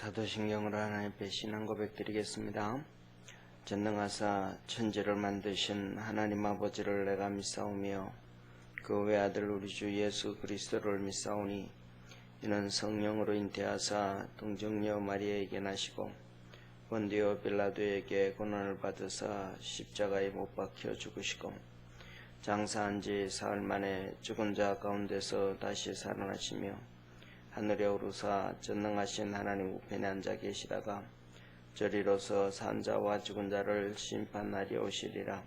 사도신경으로 하나님께 신앙 고백드리겠습니다. 전능하사 천지를 만드신 하나님 아버지를 내가 믿사오며 그 외아들 우리 주 예수 그리스도를 믿사오니 이는 성령으로 잉태하사 동정녀 마리아에게 나시고 본디오 빌라도에게 고난을 받으사 십자가에 못 박혀 죽으시고 장사한 지 사흘 만에 죽은 자 가운데서 다시 살아나시며 하늘에 오르사 전능하신 하나님 우편에 앉아 계시다가 저리로서 산 자와 죽은 자를 심판 날이 오시리라.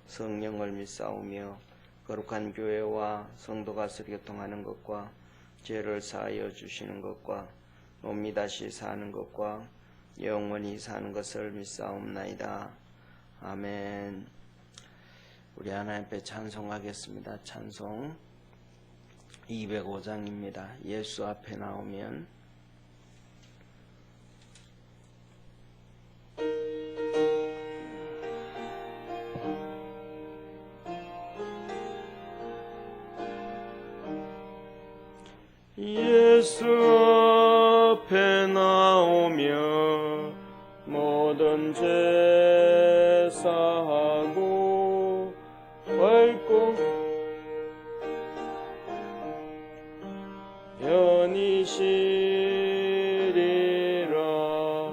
성령을 믿사오며 거룩한 교회와 성도가 교통하는 것과 죄를 사하여 주시는 것과 몸이 다시 사는 것과 영원히 사는 것을 믿사옵나이다. 아멘. 우리 하나님 앞에 찬송하겠습니다. 찬송 205장입니다. 예수 앞에 나오면 예수 앞에 나오며 모든 죄 사하고 밟고 편이시리라.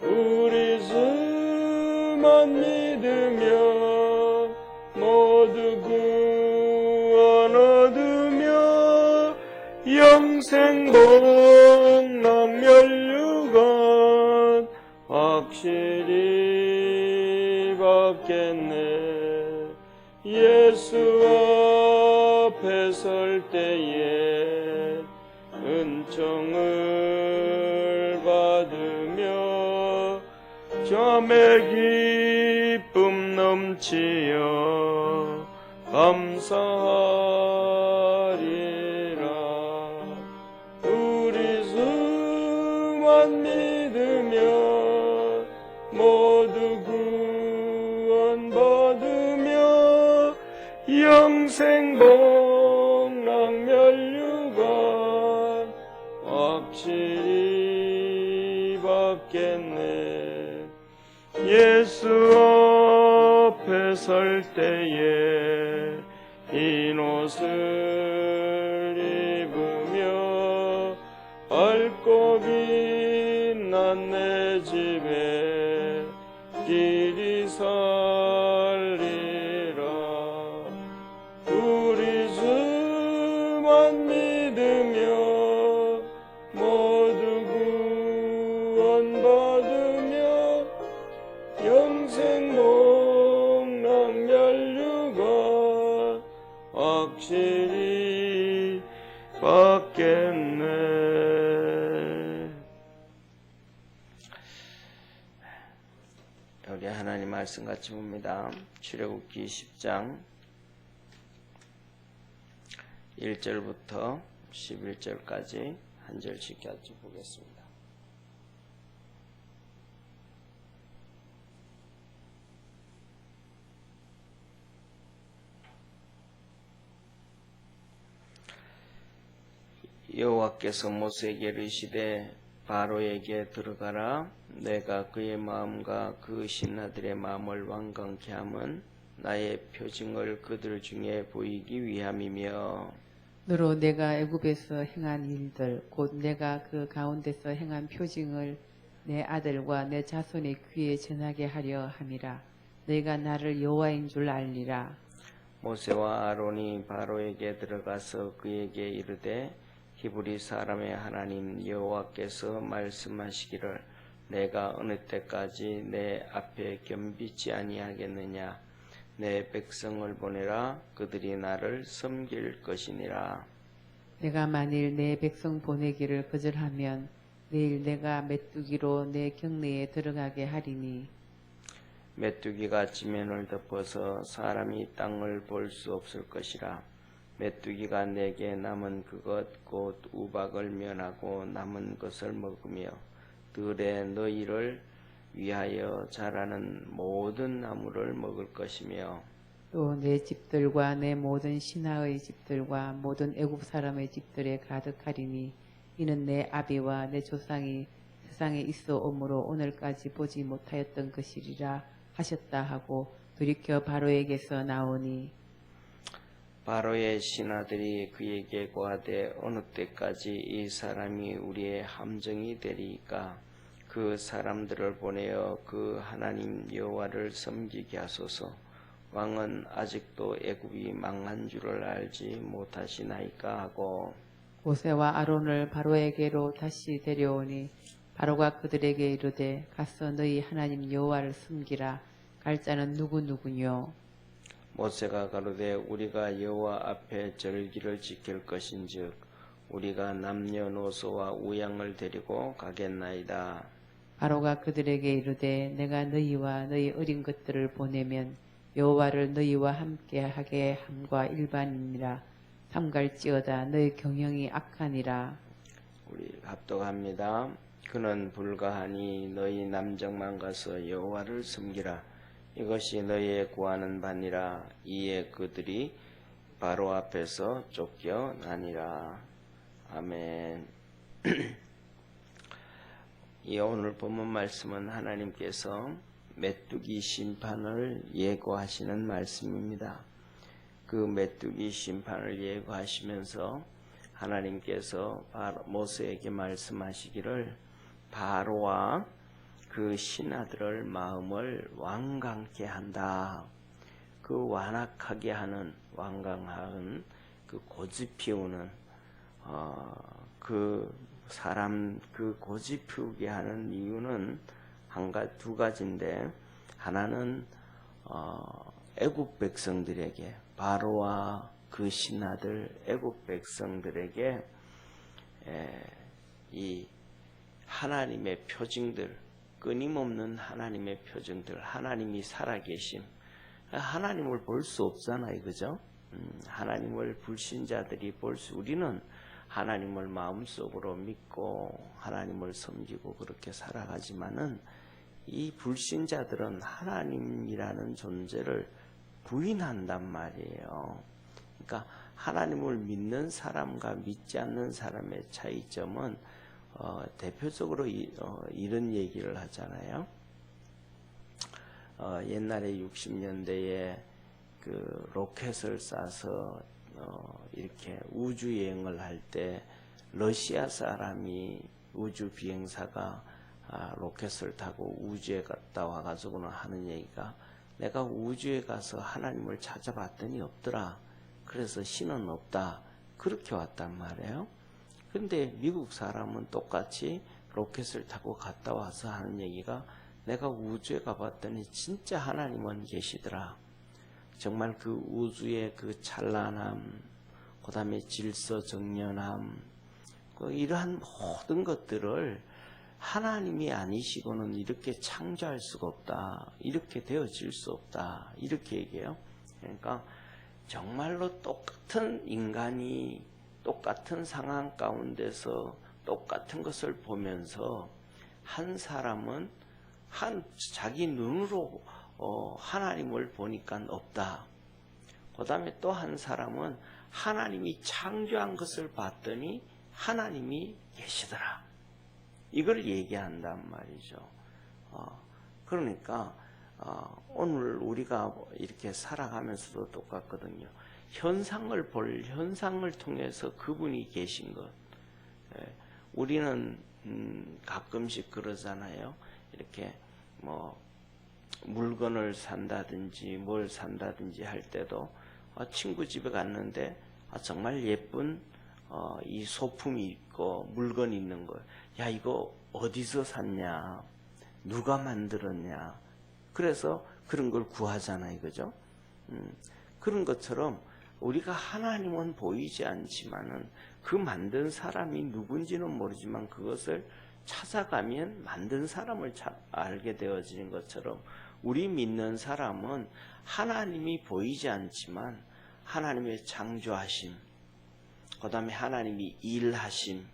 우리 수만 믿으며 모두 구원 얻으며 영생 복락 멸류관 확실히 받겠네. 예수 앞에 설 때에 은총을 받으며 잠의 기쁨 넘치어 감사하리라. 우리 수만 믿으며 모두 구원 받으며 영생 복락 멸류관 확실히 받겠네. 예수 앞에 설 때에 흰 옷을 입으며 밝고 빛난 내 집에 길이 살리라. 우리 수만 믿으며 모두 구원 받으며 영생 복락 멸류관 확실히 받겠네. 우리 하나님 말씀 같이 봅니다. 출애굽기 10장 1절부터 11절까지 한 절씩 같이 보겠습니다. 여호와께서 모세에게 이르시되 바로에게 들어가라. 내가 그의 마음과 그 신하들의 마음을 완강케 함은 나의 표징을 그들 중에 보이기 위함이며 너로 내가 애굽에서 행한 일들 곧 내가 그 가운데서 행한 표징을 내 아들과 내 자손의 귀에 전하게 하려 함이라. 너희가 나를 여호와인 줄 알리라. 모세와 아론이 바로에게 들어가서 그에게 이르되 히브리 사람의 하나님 여호와께서 말씀하시기를 내가 어느 때까지 내 앞에 겸비지 아니하겠느냐. 내 백성을 보내라. 그들이 나를 섬길 것이니라. 내가 만일 내 백성 보내기를 거절하면 내일 내가 메뚜기로 내 경내에 들어가게 하리니 메뚜기가 지면을 덮어서 사람이 땅을 볼 수 없을 것이라. 메뚜기가 내게 남은 그것 곧 우박을 면하고 남은 것을 먹으며 들에 너희를 위하여 자라는 모든 나무를 먹을 것이며 또 내 집들과 내 모든 신하의 집들과 모든 애굽 사람의 집들에 가득하리니 이는 내 아비와 내 조상이 세상에 있어 오므로 오늘까지 보지 못하였던 것이리라 하셨다 하고 돌이켜 바로에게서 나오니 바로의 신하들이 그에게 고하되 어느 때까지 이 사람이 우리의 함정이 되리이까 그 사람들을 보내어 그 하나님 여호와를 섬기게 하소서. 왕은 아직도 애굽이 망한 줄을 알지 못하시나이까 하고 모세와 아론을 바로에게로 다시 데려오니 바로가 그들에게 이르되 가서 너희 하나님 여호와를 섬기라. 갈 자는 누구누구뇨? 모세가 가로되 우리가 여호와 앞에 절기를 지킬 것인즉 우리가 남녀노소와 우양을 데리고 가겠나이다. 바로가 그들에게 이르되 내가 너희와 너희 어린 것들을 보내면 여호와를 너희와 함께 하게 함과 일반이니라. 삼갈지어다 너희 경영이 악하니라. 우리 합독합니다. 그는 불가하니 너희 남정만 가서 여호와를 섬기라. 이것이 너희의 구하는 바니라. 이에 그들이 바로 앞에서 쫓겨나니라. 아멘. 이 오늘 본문 말씀은 하나님께서 메뚜기 심판을 예고하시는 말씀입니다. 그 메뚜기 심판을 예고하시면서 하나님께서 모세에게 말씀하시기를 바로와 그 신하들을 마음을 완강케 한다. 그 완악하게 하는 완강한 그 고집 피우는 그 사람 그 고집 피우게 하는 이유는 두 가지인데 하나는 애굽 백성들에게 바로와 그 신하들 애굽 백성들에게 이 하나님의 표징들 끊임없는 하나님의 표징들 하나님이 살아계심 하나님을 볼 수 없잖아요. 그죠? 하나님을 불신자들이 우리는 하나님을 마음속으로 믿고 하나님을 섬기고 그렇게 살아가지만은 이 불신자들은 하나님이라는 존재를 부인한단 말이에요. 그러니까 하나님을 믿는 사람과 믿지 않는 사람의 차이점은 대표적으로 이런 얘기를 하잖아요. 옛날에 60년대에 그 로켓을 쏴서 이렇게 우주 여행을 할 때 러시아 사람이 우주 비행사가 로켓을 타고 우주에 갔다 와가지고는 하는 얘기가 내가 우주에 가서 하나님을 찾아봤더니 없더라. 그래서 신은 없다. 그렇게 왔단 말이에요. 근데 미국 사람은 똑같이 로켓을 타고 갔다 와서 하는 얘기가 내가 우주에 가봤더니 진짜 하나님은 계시더라. 정말 그 우주의 그 찬란함, 그 다음에 질서정연함, 이러한 모든 것들을 하나님이 아니시고는 이렇게 창조할 수가 없다. 이렇게 되어질 수 없다. 이렇게 얘기해요. 그러니까 정말로 똑같은 인간이 똑같은 상황 가운데서 똑같은 것을 보면서 한 사람은 자기 눈으로 하나님을 보니까 없다. 그 다음에 또 한 사람은 하나님이 창조한 것을 봤더니 하나님이 계시더라. 이걸 얘기한단 말이죠. 그러니까 오늘 우리가 이렇게 살아가면서도 똑같거든요. 현상을 통해서 그분이 계신 것. 우리는 가끔씩 그러잖아요. 이렇게 물건을 산다든지 뭘 산다든지 할 때도 친구 집에 갔는데 정말 예쁜 이 소품이 있고 물건이 있는 거예요. 야, 이거 어디서 샀냐? 누가 만들었냐? 그래서 그런 걸 구하잖아요. 그죠? 그런 것처럼 우리가 하나님은 보이지 않지만은 그 만든 사람이 누군지는 모르지만 그것을 찾아가면 만든 사람을 알게 되어지는 것처럼 우리 믿는 사람은 하나님이 보이지 않지만 하나님의 창조하심, 그 다음에 하나님이 일하심,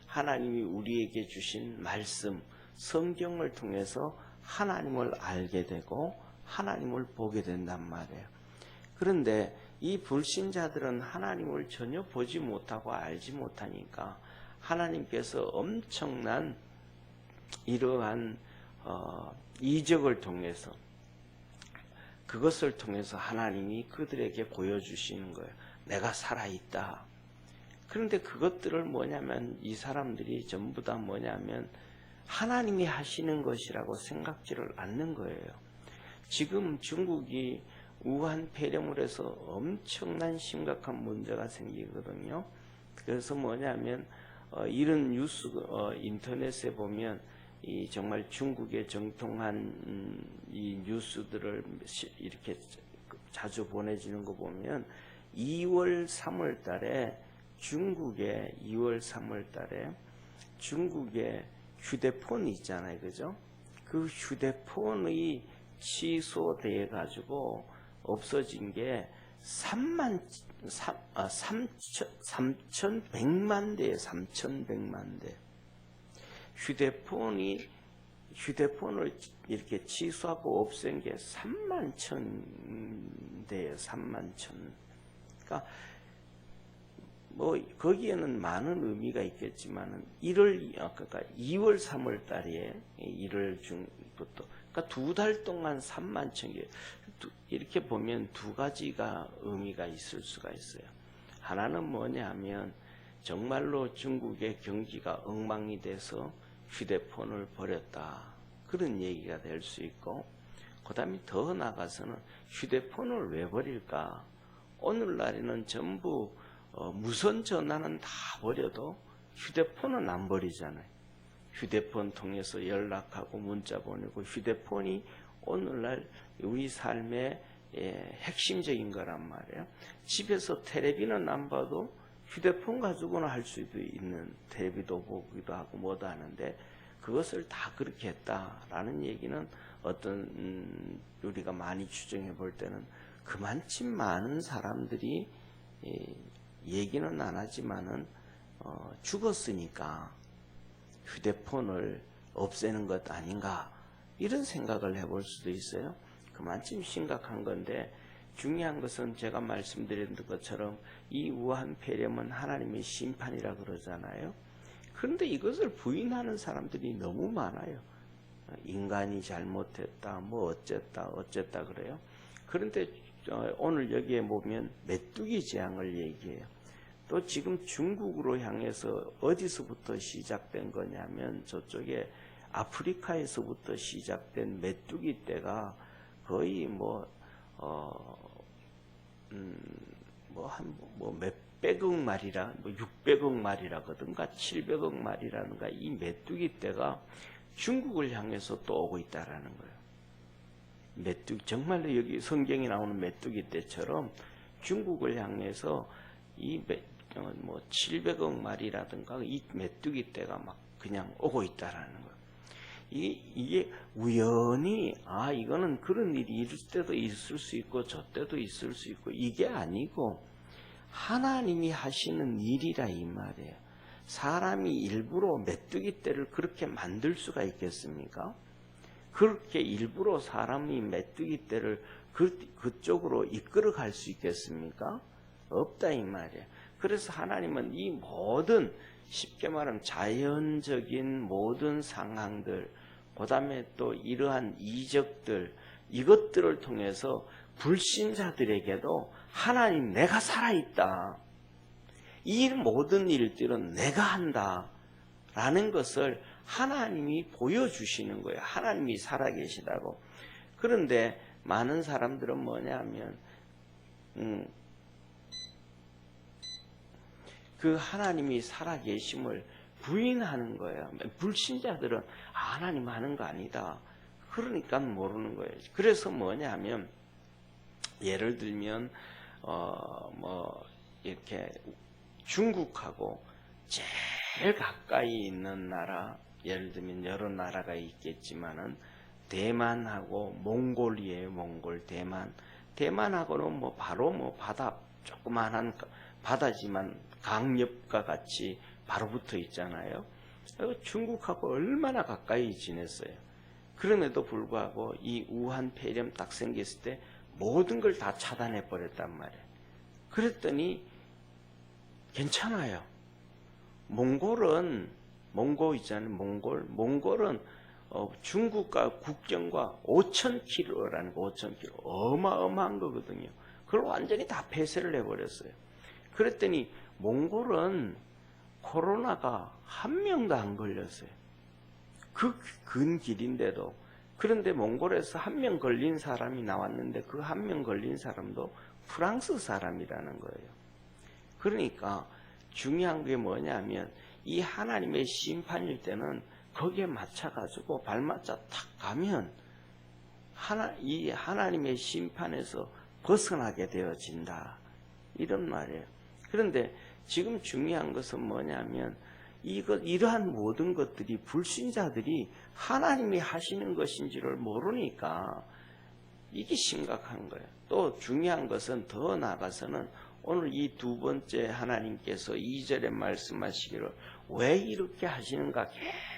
하나님이 우리에게 주신 말씀, 성경을 통해서 하나님을 알게 되고 하나님을 보게 된단 말이에요. 그런데 이 불신자들은 하나님을 전혀 보지 못하고 알지 못하니까 하나님께서 엄청난 이러한 이적을 통해서 그것을 통해서 하나님이 그들에게 보여주시는 거예요. 내가 살아있다. 그런데 그것들을 뭐냐면 이 사람들이 전부 다 뭐냐면 하나님이 하시는 것이라고 생각지를 않는 거예요. 지금 중국이 우한 폐렴으로 해서 엄청난 심각한 문제가 생기거든요. 그래서 뭐냐면 이런 뉴스 인터넷에 보면 이 정말 중국의 정통한 이 뉴스들을 이렇게 자주 보내지는 거 보면 2월 3월 달에 중국의 2월 3월 달에 중국의 휴대폰이 있잖아요. 그죠? 그 휴대폰이 취소돼 가지고 없어진 게 3,100만 대에 3,100만 대. 휴대폰을 이렇게 취소하고 없앤 게 31,000대에 31,000. 그러니까 뭐 거기에는 많은 의미가 있겠지만은 2월 3월 달에 1월 중부터 그러니까 2달 동안 31,000개 이렇게 보면 두 가지가 의미가 있을 수가 있어요. 하나는 뭐냐면 정말로 중국의 경기가 엉망이 돼서 휴대폰을 버렸다. 그런 얘기가 될 수 있고, 그 다음에 더 나아가서는 휴대폰을 왜 버릴까? 오늘날에는 전부 무선 전화는 다 버려도 휴대폰은 안 버리잖아요. 휴대폰 통해서 연락하고 문자 보내고 휴대폰이 오늘날 우리 삶의 핵심적인 거란 말이에요. 집에서 텔레비는 안 봐도 휴대폰 가지고는 할 수도 있는, 텔레비도 보기도 하고 뭐도 하는데 그것을 다 그렇게 했다라는 얘기는 어떤 우리가 많이 추정해 볼 때는 그만치 많은 사람들이 얘기는 안 하지만은 죽었으니까 휴대폰을 없애는 것 아닌가 이런 생각을 해볼 수도 있어요. 그만큼 심각한 건데 중요한 것은 제가 말씀드린 것처럼 이 우한 폐렴은 하나님의 심판이라 그러잖아요. 그런데 이것을 부인하는 사람들이 너무 많아요. 인간이 잘못했다, 뭐 어쨌다 그래요. 그런데 오늘 여기에 보면 메뚜기 재앙을 얘기해요. 또 지금 중국으로 향해서 어디서부터 시작된 거냐면 저쪽에 아프리카에서부터 시작된 메뚜기 떼가 거의 몇백억 마리라, 600억 마리라거든가 700억 마리라는가 이 메뚜기 떼가 중국을 향해서 또 오고 있다라는 거예요. 메뚜기, 정말로 여기 성경에 나오는 메뚜기 떼처럼 중국을 향해서 700억 마리라든가 이 메뚜기 떼가 막 그냥 오고 있다라는 거예요. 이게 우연히 이거는 그런 일이 이럴 때도 있을 수 있고 저 때도 있을 수 있고 이게 아니고 하나님이 하시는 일이라 이 말이에요. 사람이 일부러 메뚜기 떼를 그렇게 만들 수가 있겠습니까? 그렇게 일부러 사람이 메뚜기 떼를 그쪽으로 이끌어 갈 수 있겠습니까? 없다 이 말이에요. 그래서 하나님은 이 모든 쉽게 말하면 자연적인 모든 상황들, 그 다음에 또 이러한 이적들, 이것들을 통해서 불신자들에게도 하나님 내가 살아있다. 이 모든 일들은 내가 한다. 라는 것을 하나님이 보여주시는 거예요. 하나님이 살아계시다고. 그런데 많은 사람들은 뭐냐면 그 하나님이 살아계심을 부인하는 거예요. 불신자들은 하나님 하는 거 아니다. 그러니까 모르는 거예요. 그래서 뭐냐면 예를 들면 이렇게 중국하고 제일 가까이 있는 나라, 예를 들면 여러 나라가 있겠지만은 대만하고 몽골이에요. 대만하고는 바로 바다, 조그만한 바다지만 강엽과 같이 바로 붙어 있잖아요. 중국하고 얼마나 가까이 지냈어요. 그럼에도 불구하고 이 우한 폐렴 딱 생겼을 때 모든 걸 다 차단해 버렸단 말이에요. 그랬더니 괜찮아요. 몽골은 몽고 있잖아요. 몽골은 중국과 국경과 5,000km라는 거, 5,000km. 어마어마한 거거든요. 그걸 완전히 다 폐쇄를 해버렸어요. 그랬더니 몽골은 코로나가 한 명도 안 걸렸어요. 그 근 길인데도. 그런데 몽골에서 한 명 걸린 사람이 나왔는데 그 한 명 걸린 사람도 프랑스 사람이라는 거예요. 그러니까 중요한 게 뭐냐면 이 하나님의 심판일 때는 거기에 맞춰가지고 발맞춰 탁 가면 이 하나님의 심판에서 벗어나게 되어진다. 이런 말이에요. 그런데 지금 중요한 것은 뭐냐면 이러한 모든 것들이 불신자들이 하나님이 하시는 것인지를 모르니까 이게 심각한 거예요. 또 중요한 것은 더 나아가서는 오늘 이 두 번째 하나님께서 2절에 말씀하시기를 왜 이렇게 하시는가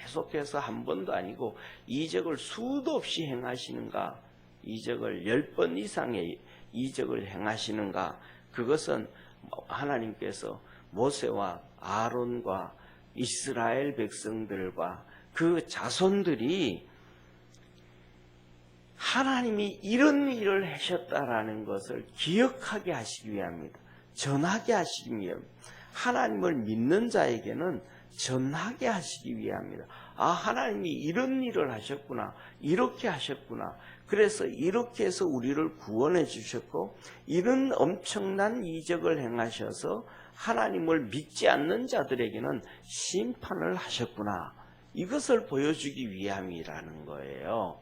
계속해서 한 번도 아니고 이적을 수도 없이 행하시는가, 이적을 10번 이상의 이적을 행하시는가. 그것은 하나님께서 모세와 아론과 이스라엘 백성들과 그 자손들이 하나님이 이런 일을 하셨다라는 것을 기억하게 하시기 위함입니다. 전하게 하시기 위함입니다. 하나님을 믿는 자에게는 전하게 하시기 위함입니다. 아, 하나님이 이런 일을 하셨구나. 이렇게 하셨구나. 그래서 이렇게 해서 우리를 구원해 주셨고 이런 엄청난 이적을 행하셔서 하나님을 믿지 않는 자들에게는 심판을 하셨구나. 이것을 보여주기 위함이라는 거예요.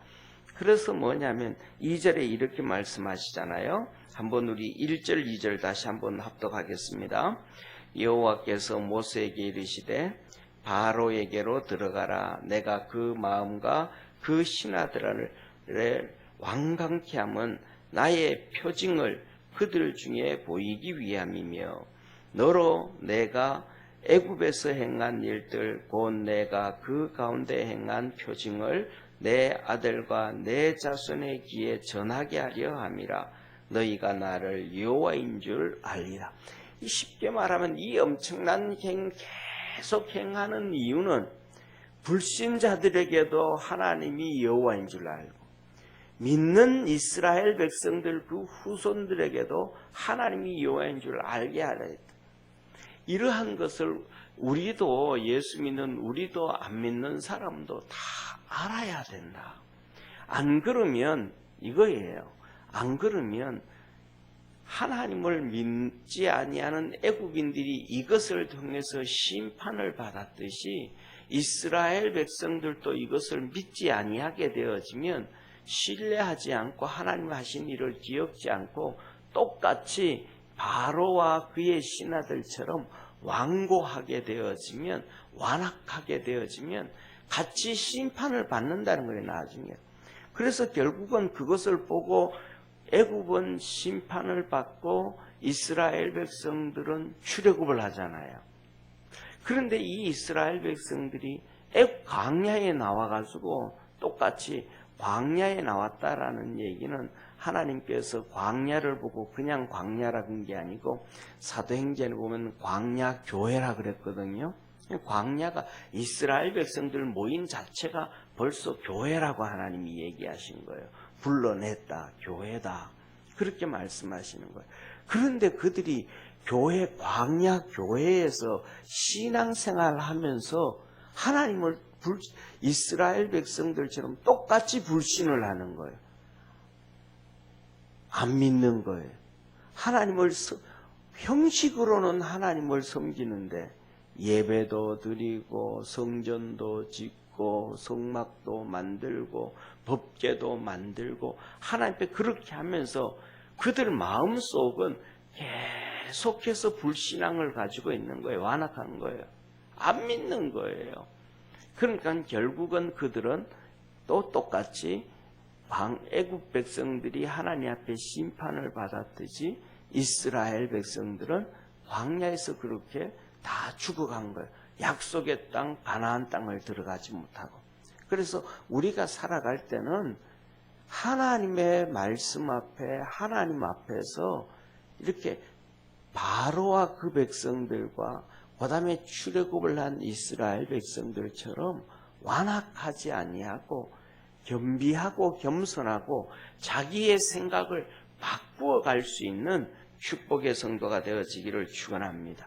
그래서 뭐냐면 2절에 이렇게 말씀하시잖아요. 한번 우리 1절 2절 다시 한번 합독하겠습니다. 여호와께서 모세에게 이르시되 바로에게로 들어가라. 내가 그 마음과 그 신하들을 완강케 함은 나의 표징을 그들 중에 보이기 위함이며 너로 내가 애굽에서 행한 일들 곧 내가 그 가운데 행한 표징을 내 아들과 내 자손의 귀에 전하게 하려 함이라. 너희가 나를 여호와인 줄 알리라. 쉽게 말하면 이 엄청난 계속 행하는 이유는 불신자들에게도 하나님이 여호와인 줄 알고 믿는 이스라엘 백성들 그 후손들에게도 하나님이 여호와인 줄 알게 하라 했다. 이러한 것을 우리도 예수 믿는 우리도 안 믿는 사람도 다 알아야 된다. 안 그러면 이거예요. 안 그러면 하나님을 믿지 아니하는 애굽인들이 이것을 통해서 심판을 받았듯이 이스라엘 백성들도 이것을 믿지 아니하게 되어지면 신뢰하지 않고 하나님 하신 일을 기억지 않고 똑같이 바로와 그의 신하들처럼 완고하게 되어지면 완악하게 되어지면 같이 심판을 받는다는 거예요. 나중에. 그래서 결국은 그것을 보고 애굽은 심판을 받고 이스라엘 백성들은 출애굽을 하잖아요. 그런데 이 이스라엘 백성들이 애굽 광야에 나와가지고 똑같이 광야에 나왔다라는 얘기는 하나님께서 광야를 보고 그냥 광야라는 게 아니고 사도행전에 보면 광야 교회라 그랬거든요. 광야가 이스라엘 백성들 모인 자체가 벌써 교회라고 하나님이 얘기하신 거예요. 불러냈다, 교회다. 그렇게 말씀하시는 거예요. 그런데 그들이 광야 교회에서 신앙생활을 하면서 하나님을 이스라엘 백성들처럼 똑같이 불신을 하는 거예요. 안 믿는 거예요. 형식으로는 하나님을 섬기는데 예배도 드리고 성전도 짓고 성막도 만들고 법궤도 만들고 하나님 앞에 그렇게 하면서 그들 마음속은 계속해서 불신앙을 가지고 있는 거예요. 완악한 거예요. 안 믿는 거예요. 그러니까 결국은 그들은 또 똑같이 애굽 백성들이 하나님 앞에 심판을 받았듯이 이스라엘 백성들은 광야에서 그렇게 다 죽어간 거예요. 약속의 땅, 가나안 땅을 들어가지 못하고. 그래서 우리가 살아갈 때는 하나님의 말씀 앞에 하나님 앞에서 이렇게 바로와 그 백성들과 그 다음에 출애굽을 한 이스라엘 백성들처럼 완악하지 아니하고 겸비하고 겸손하고 자기의 생각을 바꾸어 갈 수 있는 축복의 성도가 되어지기를 축원합니다.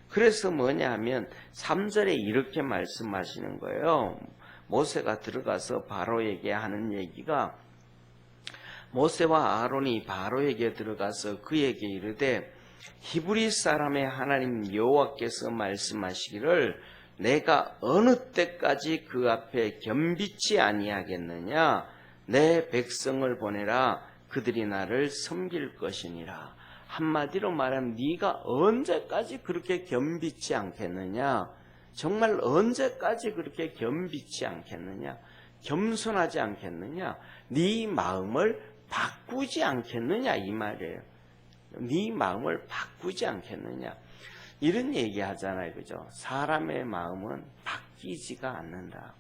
그래서 뭐냐 하면 3절에 이렇게 말씀하시는 거예요. 모세가 들어가서 바로에게 하는 얘기가, 모세와 아론이 바로에게 들어가서 그에게 이르되 히브리 사람의 하나님 여호와께서 말씀하시기를 내가 어느 때까지 그 앞에 겸비치 아니하겠느냐. 내 백성을 보내라. 그들이 나를 섬길 것이니라. 한마디로 말하면 네가 언제까지 그렇게 겸비치 않겠느냐. 정말 언제까지 그렇게 겸비치 않겠느냐. 겸손하지 않겠느냐. 네 마음을 바꾸지 않겠느냐 이 말이에요. 네 마음을 바꾸지 않겠느냐. 이런 얘기 하잖아요. 그죠? 사람의 마음은 바뀌지가 않는다.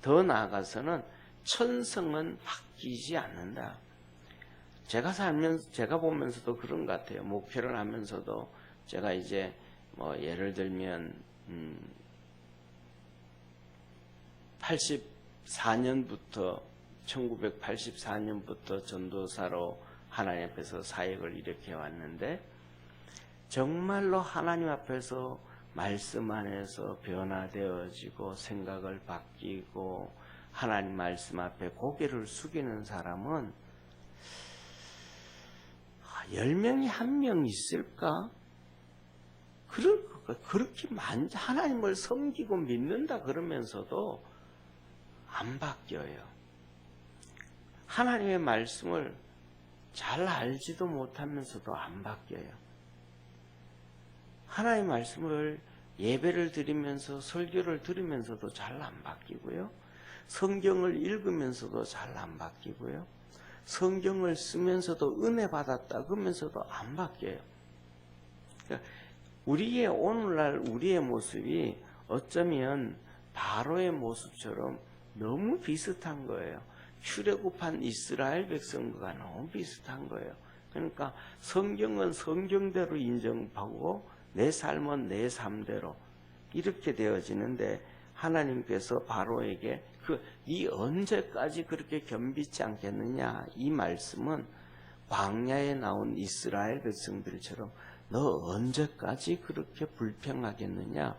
더 나아가서는 천성은 바뀌지 않는다. 제가 보면서도 그런 것 같아요. 목표를 하면서도 제가 이제 뭐 예를 들면 1984년부터 전도사로 하나님 앞에서 사역을 일으켜 왔는데, 정말로 하나님 앞에서 말씀 안에서 변화되어지고 생각을 바뀌고 하나님 말씀 앞에 고개를 숙이는 사람은 10명이 1명 있을까? 그렇게 하나님을 섬기고 믿는다 그러면서도 안 바뀌어요. 하나님의 말씀을 잘 알지도 못하면서도 안 바뀌어요. 하나님의 말씀을 예배를 드리면서 설교를 들으면서도 잘 안 바뀌고요. 성경을 읽으면서도 잘 안 바뀌고요. 성경을 쓰면서도 은혜 받았다 그러면서도 안 바뀌어요. 그러니까 우리의 오늘날 우리의 모습이 어쩌면 바로의 모습처럼 너무 비슷한 거예요. 출애굽한 이스라엘 백성과 너무 비슷한 거예요. 그러니까 성경은 성경대로 인정하고 내 삶은 내 삶대로 이렇게 되어지는데, 하나님께서 바로에게 이 언제까지 그렇게 겸비치 않겠느냐 이 말씀은 광야에 나온 이스라엘 백성들처럼 너 언제까지 그렇게 불평하겠느냐,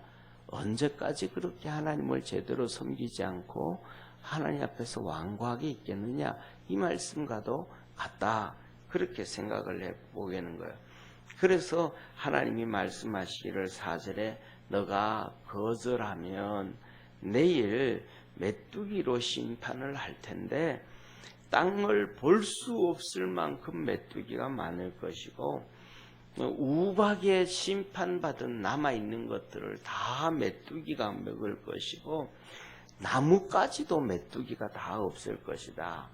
언제까지 그렇게 하나님을 제대로 섬기지 않고 하나님 앞에서 완고하게 있겠느냐 이 말씀과도 같다, 그렇게 생각을 해보겠는 거예요. 그래서 하나님이 말씀하시기를 4절에 너가 거절하면 내일 메뚜기로 심판을 할 텐데 땅을 볼 수 없을 만큼 메뚜기가 많을 것이고 우박에 심판받은 남아있는 것들을 다 메뚜기가 먹을 것이고 나무까지도 메뚜기가 다 없을 것이다.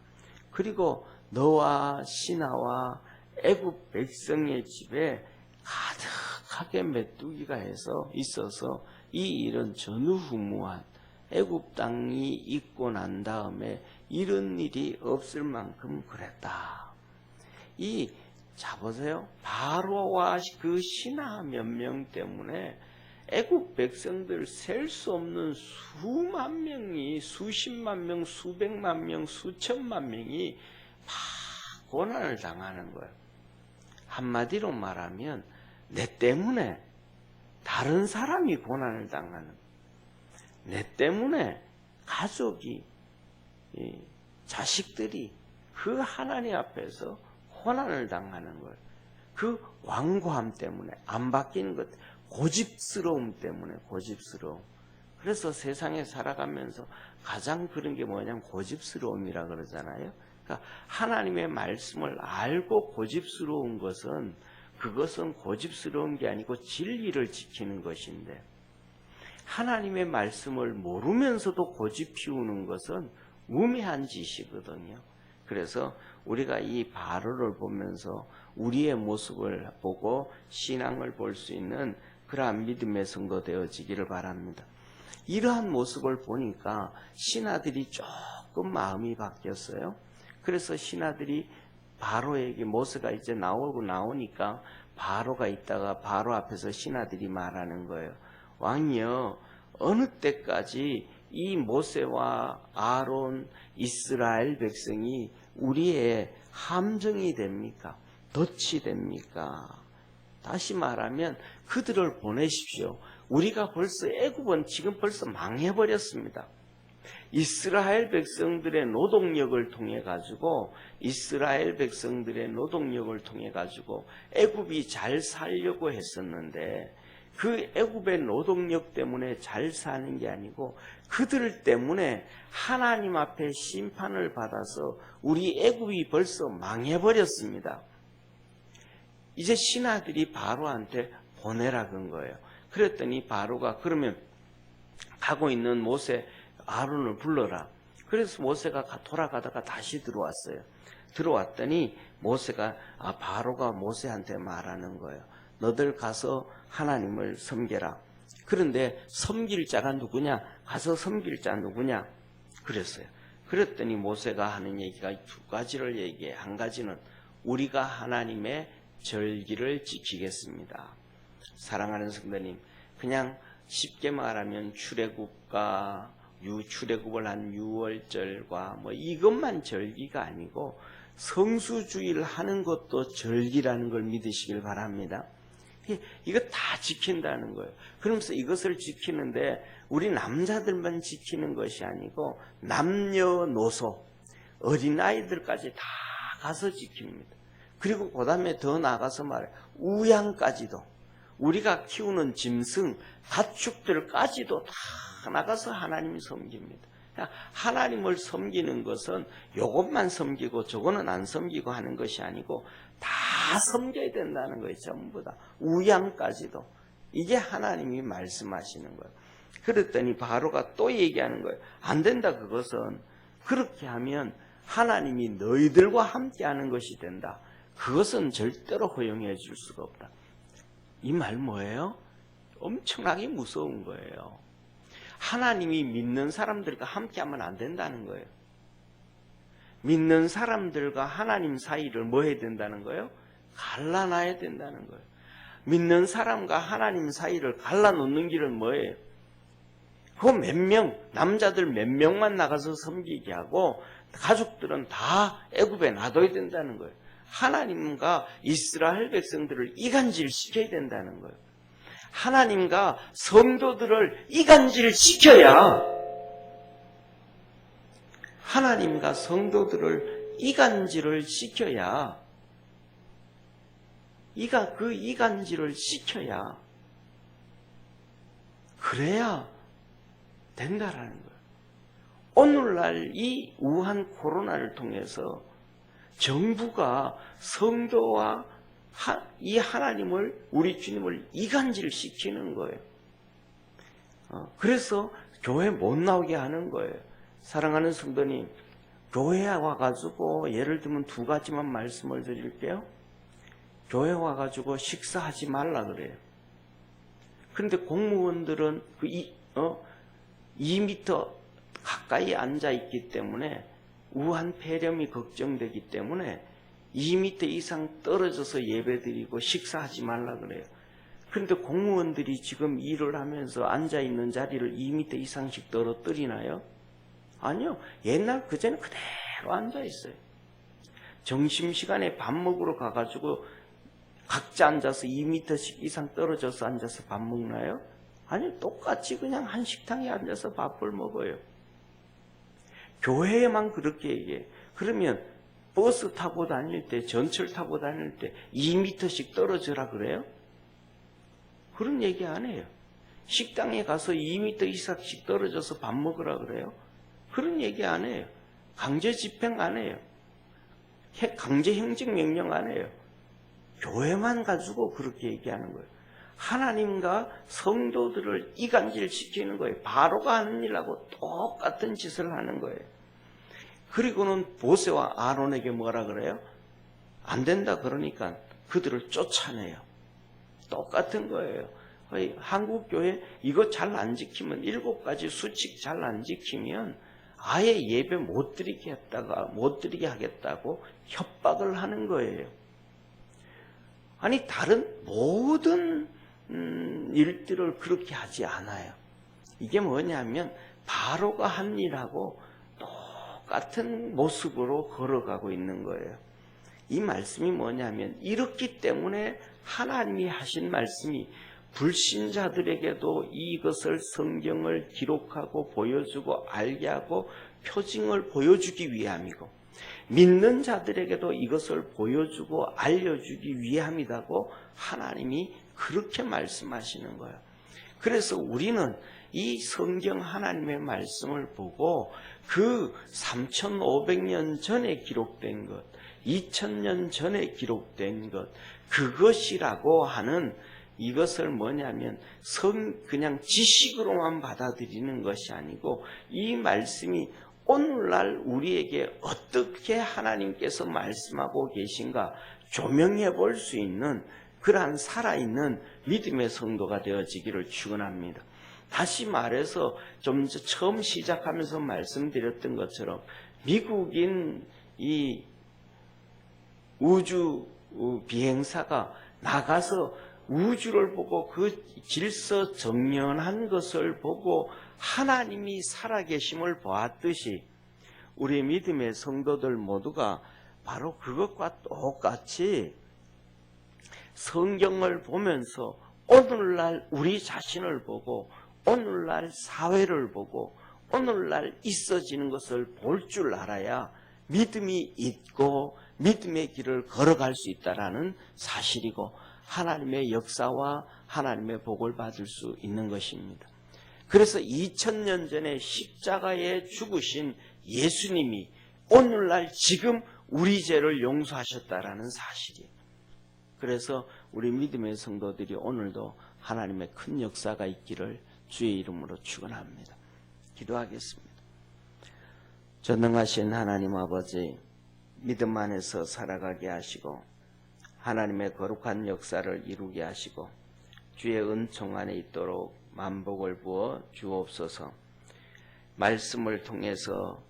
그리고 너와 신하와 애굽 백성의 집에 가득하게 메뚜기가 있어서 이 일은 전후무한 애굽 땅이 있고 난 다음에 이런 일이 없을 만큼 그랬다. 자 보세요. 바로와 그 신하 몇 명 때문에 애굽 백성들 셀 수 없는 수만 명이, 수십만 명, 수백만 명, 수천만 명이 막 고난을 당하는 거예요. 한마디로 말하면 내 때문에 다른 사람이 고난을 당하는, 내 때문에 가족이, 자식들이 그 하나님 앞에서 고난을 당하는 거예요. 그 완고함 때문에, 안 바뀌는 것, 고집스러움 때문에, 고집스러움. 그래서 세상에 살아가면서 가장 그런 게 뭐냐면 고집스러움이라 그러잖아요. 그러니까 하나님의 말씀을 알고 고집스러운 것은, 그것은 고집스러운 게 아니고 진리를 지키는 것인데, 하나님의 말씀을 모르면서도 고집 피우는 것은 우매한 짓이거든요. 그래서 우리가 이 바로를 보면서 우리의 모습을 보고 신앙을 볼 수 있는 그러한 믿음의 성도 되어지기를 바랍니다. 이러한 모습을 보니까 신하들이 조금 마음이 바뀌었어요. 그래서 신하들이 바로에게 모세가 이제 나오니까 바로가 있다가 바로 앞에서 신하들이 말하는 거예요. 왕이여, 어느 때까지 이 모세와 아론, 이스라엘 백성이 우리의 함정이 됩니까? 덫이 됩니까? 다시 말하면 그들을 보내십시오. 우리가 벌써 애굽은 지금 벌써 망해버렸습니다. 이스라엘 백성들의 노동력을 통해 가지고 애굽이 잘 살려고 했었는데 그 애굽의 노동력 때문에 잘 사는 게 아니고 그들 때문에 하나님 앞에 심판을 받아서 우리 애굽이 벌써 망해버렸습니다. 이제 신하들이 바로한테 보내라 그런 거예요. 그랬더니 바로가 그러면 가고 있는 모세 아론을 불러라. 그래서 모세가 돌아가다가 다시 들어왔어요. 들어왔더니 바로가 모세한테 말하는 거예요. 너들 가서 하나님을 섬겨라. 그런데 섬길 자가 누구냐? 가서 섬길 자 누구냐? 그랬어요. 그랬더니 모세가 하는 얘기가 두 가지를 얘기해. 한 가지는 우리가 하나님의 절기를 지키겠습니다. 사랑하는 성도님, 그냥 쉽게 말하면 출애굽과 출애굽을 한 유월절과 이것만 절기가 아니고 성수주의를 하는 것도 절기라는 걸 믿으시길 바랍니다. 이거 다 지킨다는 거예요. 그러면서 이것을 지키는데 우리 남자들만 지키는 것이 아니고 남녀노소, 어린아이들까지 다 가서 지킵니다. 그리고 그 다음에 더 나가서 말해 우양까지도 우리가 키우는 짐승, 가축들까지도 다 나가서 하나님이 섬깁니다. 하나님을 섬기는 것은 요것만 섬기고 저거는 안 섬기고 하는 것이 아니고 다 섬겨야 된다는 거예요. 전부 다. 우양까지도. 이게 하나님이 말씀하시는 거예요. 그랬더니 바로가 또 얘기하는 거예요. 안 된다. 그것은 그렇게 하면 하나님이 너희들과 함께 하는 것이 된다. 그것은 절대로 허용해 줄 수가 없다. 이 말 뭐예요? 엄청나게 무서운 거예요. 하나님이 믿는 사람들과 함께하면 안 된다는 거예요. 믿는 사람들과 하나님 사이를 뭐 해야 된다는 거예요? 갈라놔야 된다는 거예요. 믿는 사람과 하나님 사이를 갈라놓는 길은 뭐예요? 그 몇 명, 남자들 몇 명만 나가서 섬기게 하고 가족들은 다 애굽에 놔둬야 된다는 거예요. 하나님과 이스라엘 백성들을 이간질시켜야 된다는 거예요. 하나님과 성도들을 이간질시켜야 하나님과 성도들을 이간질을 시켜야 그 이간질을 시켜야 그래야 된다라는 거예요. 오늘날 이 우한 코로나를 통해서 정부가 성도와 이 하나님을 우리 주님을 이간질시키는 거예요. 그래서 교회 못 나오게 하는 거예요. 사랑하는 성도님, 교회에 와가지고 예를 들면 두 가지만 말씀을 드릴게요. 교회 와가지고 식사하지 말라 그래요. 그런데 공무원들은 2m 가까이 앉아 있기 때문에 우한 폐렴이 걱정되기 때문에 2m 이상 떨어져서 예배드리고 식사하지 말라 그래요. 그런데 공무원들이 지금 일을 하면서 앉아있는 자리를 2m 이상씩 떨어뜨리나요? 아니요. 옛날 그전에 그대로 앉아있어요. 점심시간에 밥 먹으러 가가지고 각자 앉아서 2m씩 이상 떨어져서 앉아서 밥 먹나요? 아니요. 똑같이 그냥 한 식당에 앉아서 밥을 먹어요. 교회에만 그렇게 얘기해요. 그러면 버스 타고 다닐 때, 전철 타고 다닐 때 2m씩 떨어져라 그래요? 그런 얘기 안 해요. 식당에 가서 2m 이상씩 떨어져서 밥 먹으라 그래요? 그런 얘기 안 해요. 강제 집행 안 해요. 강제 행정명령 안 해요. 교회만 가지고 그렇게 얘기하는 거예요. 하나님과 성도들을 이간질시키는 거예요. 바로가 하는 일하고 똑같은 짓을 하는 거예요. 그리고는 모세와 아론에게 뭐라 그래요? 안 된다 그러니까 그들을 쫓아내요. 똑같은 거예요. 한국 교회 이거 잘 안 지키면 7가지 수칙 잘 안 지키면 아예 예배 못 드리게 하겠다고 협박을 하는 거예요. 아니 다른 모든 일들을 그렇게 하지 않아요. 이게 뭐냐면 바로가 한 일하고 똑같은 모습으로 걸어가고 있는 거예요. 이 말씀이 뭐냐면 이렇기 때문에 하나님이 하신 말씀이 불신자들에게도 이것을 성경을 기록하고 보여주고 알게 하고 표징을 보여주기 위함이고 믿는 자들에게도 이것을 보여주고 알려주기 위함이라고 하나님이 그렇게 말씀하시는 거예요. 그래서 우리는 이 성경 하나님의 말씀을 보고 그 3500년 전에 기록된 것, 2000년 전에 기록된 것, 그것이라고 하는 이것을 뭐냐면 그냥 지식으로만 받아들이는 것이 아니고 이 말씀이 오늘날 우리에게 어떻게 하나님께서 말씀하고 계신가 조명해 볼 수 있는 그러한 살아있는 믿음의 성도가 되어지기를 축원합니다. 다시 말해서 좀 처음 시작하면서 말씀드렸던 것처럼 미국인 이 우주 비행사가 나가서 우주를 보고 그 질서정연한 것을 보고 하나님이 살아계심을 보았듯이 우리 믿음의 성도들 모두가 바로 그것과 똑같이 성경을 보면서 오늘날 우리 자신을 보고 오늘날 사회를 보고 오늘날 있어지는 것을 볼 줄 알아야 믿음이 있고 믿음의 길을 걸어갈 수 있다라는 사실이고 하나님의 역사와 하나님의 복을 받을 수 있는 것입니다. 그래서 2000년 전에 십자가에 죽으신 예수님이 오늘날 지금 우리 죄를 용서하셨다라는 사실이에요. 그래서 우리 믿음의 성도들이 오늘도 하나님의 큰 역사가 있기를 주의 이름으로 축원합니다. 기도하겠습니다. 전능하신 하나님 아버지, 믿음 안에서 살아가게 하시고 하나님의 거룩한 역사를 이루게 하시고 주의 은총 안에 있도록 만복을 부어 주옵소서. 말씀을 통해서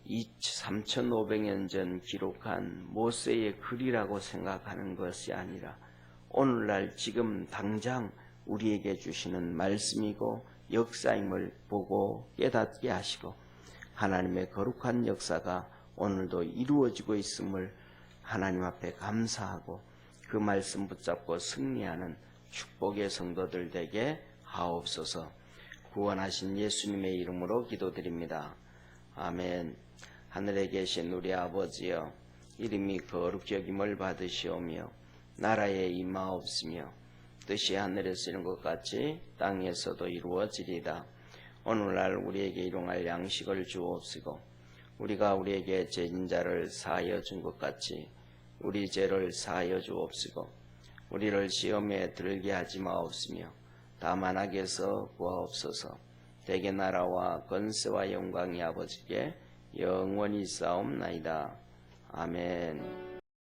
3500년 전 기록한 모세의 글이라고 생각하는 것이 아니라 오늘날 지금 당장 우리에게 주시는 말씀이고 역사임을 보고 깨닫게 하시고 하나님의 거룩한 역사가 오늘도 이루어지고 있음을 하나님 앞에 감사하고 그 말씀 붙잡고 승리하는 축복의 성도들 되게 하옵소서. 구원하신 예수님의 이름으로 기도드립니다. 아멘. 하늘에 계신 우리 아버지여, 이름이 거룩히 여김을 받으시오며 나라에 임하옵시며 뜻이 하늘에서 이룬 것 같이 땅에서도 이루어지리이다. 오늘날 우리에게 일용할 양식을 주옵시고 우리가 우리에게 죄진 자를 사하여 준 것 같이 우리 죄를 사하여 주옵시고 우리를 시험에 들게 하지 마옵시며 다만 악에서 구하옵소서. 대개 나라와 권세와 영광이 아버지께 영원히 싸움나이다. 아멘.